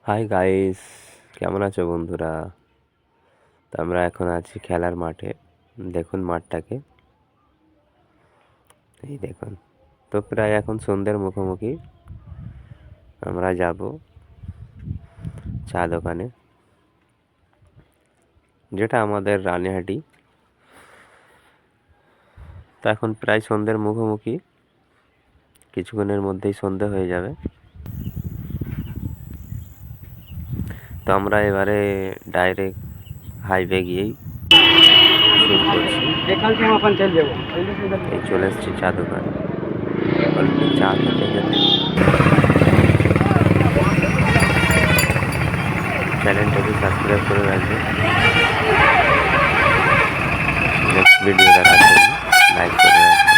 Hi guys, কেমন আছো বন্ধুরা? তো আমরা এখন আছি খেলার মাঠে। দেখুন মাঠটাকে, এই দেখুন। তো প্রায় এখন সন্ধ্যের মুখোমুখি। আমরা যাব চা দোকানে, যেটা আমাদের রানীহাটি। তো এখন প্রায় সন্ধ্যের মুখোমুখি, কিছুক্ষণের মধ্যেই সন্ধে হয়ে যাবে। তো আমরা এবারে ডাইরেক্ট হাইওয়ে গিয়েই শুরু করছি। এই চলে এসছি চা দোকানে, অলরেডি চা খেতে খেতে চ্যানেলটাকে সাবস্ক্রাইব করে রাখবেন। নেক্সট ভিডিও দেখার জন্য লাইক করে রাখবেন।